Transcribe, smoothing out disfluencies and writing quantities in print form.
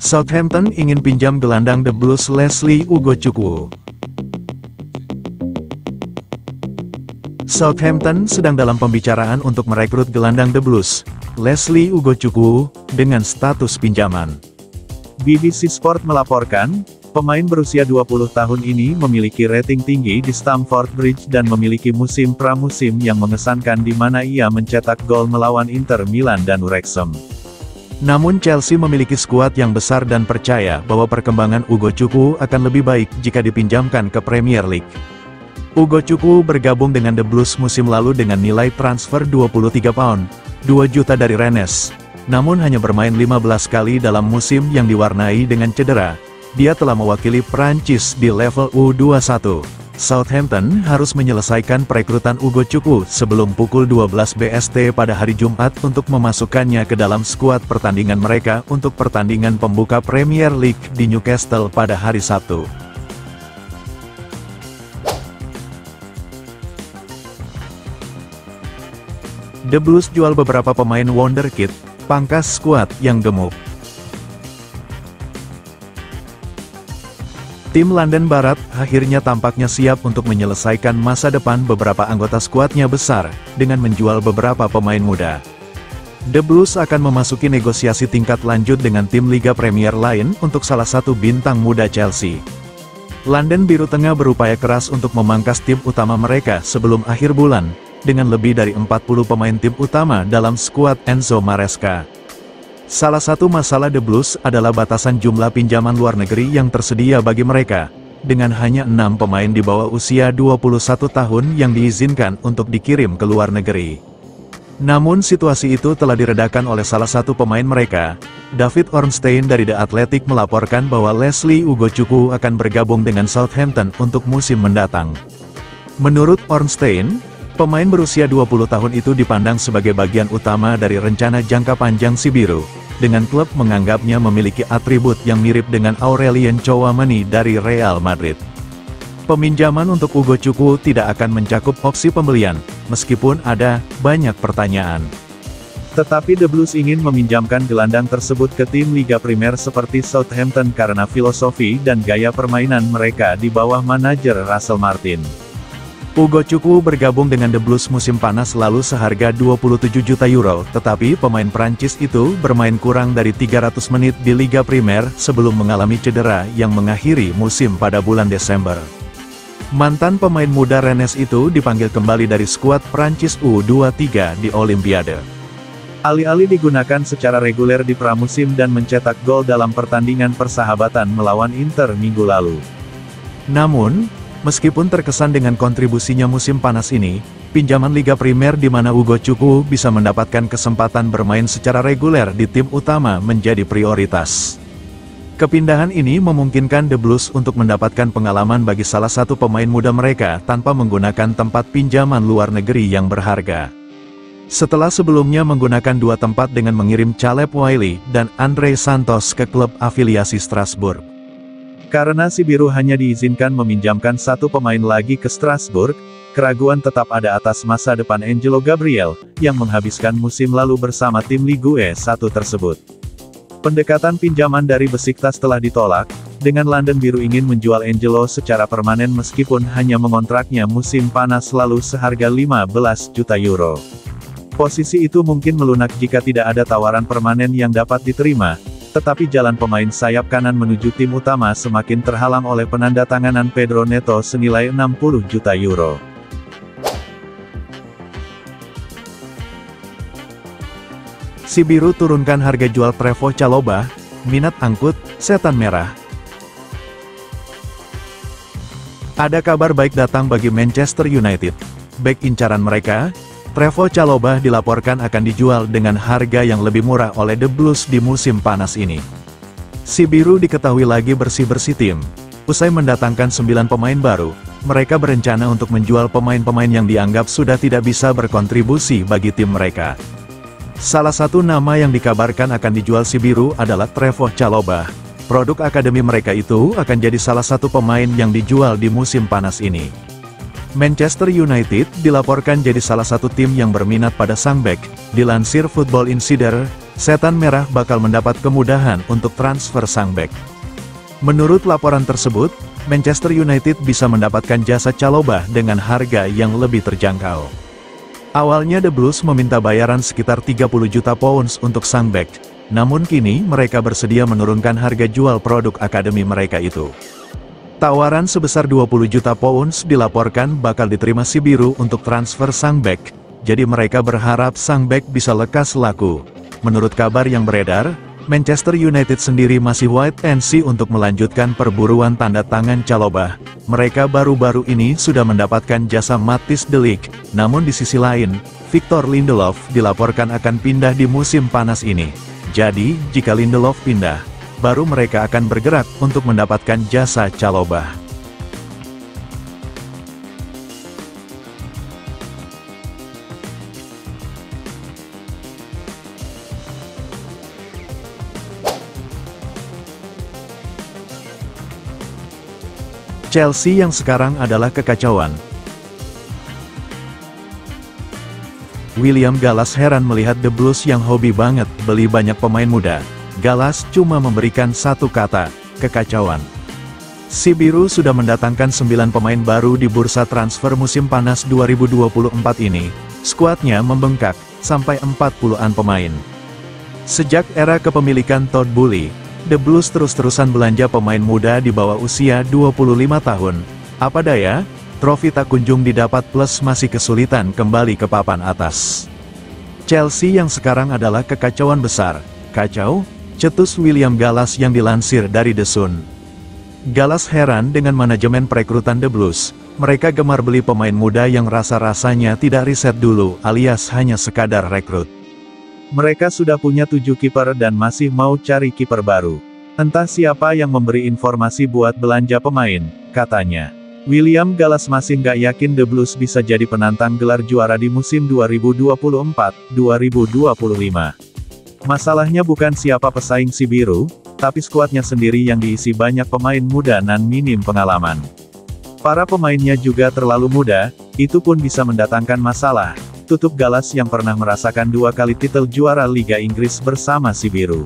Southampton ingin pinjam gelandang The Blues Lesley Ugochukwu. Southampton sedang dalam pembicaraan untuk merekrut gelandang The Blues, Lesley Ugochukwu, dengan status pinjaman. BBC Sport melaporkan, pemain berusia 20 tahun ini memiliki rating tinggi di Stamford Bridge dan memiliki musim pramusim yang mengesankan di mana ia mencetak gol melawan Inter Milan dan Wrexham. Namun Chelsea memiliki skuad yang besar dan percaya bahwa perkembangan Ugochukwu akan lebih baik jika dipinjamkan ke Premier League. Ugochukwu bergabung dengan The Blues musim lalu dengan nilai transfer 23 pound, 2 juta dari Rennes. Namun hanya bermain 15 kali dalam musim yang diwarnai dengan cedera. Dia telah mewakili Prancis di level U21. Southampton harus menyelesaikan perekrutan Ugochukwu sebelum pukul 12 BST pada hari Jumat untuk memasukkannya ke dalam skuad pertandingan mereka untuk pertandingan pembuka Premier League di Newcastle pada hari Sabtu. The Blues jual beberapa pemain wonderkid, pangkas skuad yang gemuk. Tim London Barat akhirnya tampaknya siap untuk menyelesaikan masa depan beberapa anggota skuadnya besar, dengan menjual beberapa pemain muda. The Blues akan memasuki negosiasi tingkat lanjut dengan tim Liga Premier lain untuk salah satu bintang muda Chelsea. London Biru Tengah berupaya keras untuk memangkas tim utama mereka sebelum akhir bulan, dengan lebih dari 40 pemain tim utama dalam skuad Enzo Maresca. Salah satu masalah The Blues adalah batasan jumlah pinjaman luar negeri yang tersedia bagi mereka, dengan hanya 6 pemain di bawah usia 21 tahun yang diizinkan untuk dikirim ke luar negeri. Namun situasi itu telah diredakan oleh salah satu pemain mereka. David Ornstein dari The Athletic melaporkan bahwa Lesley Ugochukwu akan bergabung dengan Southampton untuk musim mendatang. Menurut Ornstein, pemain berusia 20 tahun itu dipandang sebagai bagian utama dari rencana jangka panjang si Biru, dengan klub menganggapnya memiliki atribut yang mirip dengan Aurelien Tchouameni dari Real Madrid. Peminjaman untuk Ugochukwu tidak akan mencakup opsi pembelian, meskipun ada banyak pertanyaan. Tetapi The Blues ingin meminjamkan gelandang tersebut ke tim Liga Primer seperti Southampton karena filosofi dan gaya permainan mereka di bawah manajer Russell Martin. Ugochukwu bergabung dengan The Blues musim panas lalu seharga 27 juta euro, tetapi pemain Prancis itu bermain kurang dari 300 menit di Liga Primer sebelum mengalami cedera yang mengakhiri musim pada bulan Desember. Mantan pemain muda Rennes itu dipanggil kembali dari skuad Prancis U23 di Olimpiade. Alih-alih digunakan secara reguler di pramusim dan mencetak gol dalam pertandingan persahabatan melawan Inter minggu lalu. Namun, meskipun terkesan dengan kontribusinya musim panas ini, pinjaman Liga Primer di mana Ugochukwu bisa mendapatkan kesempatan bermain secara reguler di tim utama menjadi prioritas. Kepindahan ini memungkinkan The Blues untuk mendapatkan pengalaman bagi salah satu pemain muda mereka tanpa menggunakan tempat pinjaman luar negeri yang berharga. Setelah sebelumnya menggunakan 2 tempat dengan mengirim Caleb Wiley dan Andre Santos ke klub afiliasi Strasbourg. Karena si Biru hanya diizinkan meminjamkan 1 pemain lagi ke Strasbourg, keraguan tetap ada atas masa depan Angelo Gabriel, yang menghabiskan musim lalu bersama tim Ligue 1 tersebut. Pendekatan pinjaman dari Besiktas telah ditolak, dengan London Biru ingin menjual Angelo secara permanen meskipun hanya mengontraknya musim panas lalu seharga 15 juta euro. Posisi itu mungkin melunak jika tidak ada tawaran permanen yang dapat diterima, tetapi jalan pemain sayap kanan menuju tim utama semakin terhalang oleh penandatanganan Pedro Neto senilai 60 juta euro. Si Biru turunkan harga jual Trevoh Chalobah, minat angkut, setan merah. Ada kabar baik datang bagi Manchester United. Bek incaran mereka, Trevoh Chalobah dilaporkan akan dijual dengan harga yang lebih murah oleh The Blues di musim panas ini. Si Biru diketahui lagi bersih-bersih tim. Usai mendatangkan 9 pemain baru, mereka berencana untuk menjual pemain-pemain yang dianggap sudah tidak bisa berkontribusi bagi tim mereka. Salah satu nama yang dikabarkan akan dijual si Biru adalah Trevoh Chalobah. Produk akademi mereka itu akan jadi salah satu pemain yang dijual di musim panas ini. Manchester United dilaporkan jadi salah satu tim yang berminat pada sang bek. Dilansir Football Insider, Setan Merah bakal mendapat kemudahan untuk transfer sang bek. Menurut laporan tersebut, Manchester United bisa mendapatkan jasa Chalobah dengan harga yang lebih terjangkau. Awalnya The Blues meminta bayaran sekitar 30 juta pounds untuk sang bek, namun kini mereka bersedia menurunkan harga jual produk akademi mereka itu. Tawaran sebesar 20 juta pounds dilaporkan bakal diterima si biru untuk transfer sang bek, jadi mereka berharap sang bek bisa lekas laku. Menurut kabar yang beredar, Manchester United sendiri masih wait and see untuk melanjutkan perburuan tanda tangan Chalobah. Mereka baru-baru ini sudah mendapatkan jasa Matthijs de Ligt, namun di sisi lain, Victor Lindelof dilaporkan akan pindah di musim panas ini. Jadi, jika Lindelof pindah, baru mereka akan bergerak untuk mendapatkan jasa Chalobah. Chelsea yang sekarang adalah kekacauan. William Gallas heran melihat The Blues yang hobi banget beli banyak pemain muda. Gallas cuma memberikan satu kata, kekacauan. Si biru sudah mendatangkan 9 pemain baru di bursa transfer musim panas 2024 ini. Skuadnya membengkak, sampai 40-an pemain. Sejak era kepemilikan Todd Boehly, The Blues terus-terusan belanja pemain muda di bawah usia 25 tahun. Apa daya, trofi tak kunjung didapat plus masih kesulitan kembali ke papan atas. Chelsea yang sekarang adalah kekacauan besar. Kacau? Cetus William Gallas yang dilansir dari The Sun. Gallas heran dengan manajemen perekrutan The Blues. Mereka gemar beli pemain muda yang rasa-rasanya tidak riset dulu alias hanya sekadar rekrut. Mereka sudah punya 7 kiper dan masih mau cari kiper baru. Entah siapa yang memberi informasi buat belanja pemain, katanya. William Gallas masih nggak yakin The Blues bisa jadi penantang gelar juara di musim 2024-2025. Masalahnya bukan siapa pesaing si biru, tapi skuadnya sendiri yang diisi banyak pemain muda dan minim pengalaman. Para pemainnya juga terlalu muda, itu pun bisa mendatangkan masalah. Tutup Gallas yang pernah merasakan 2 kali titel juara Liga Inggris bersama si biru.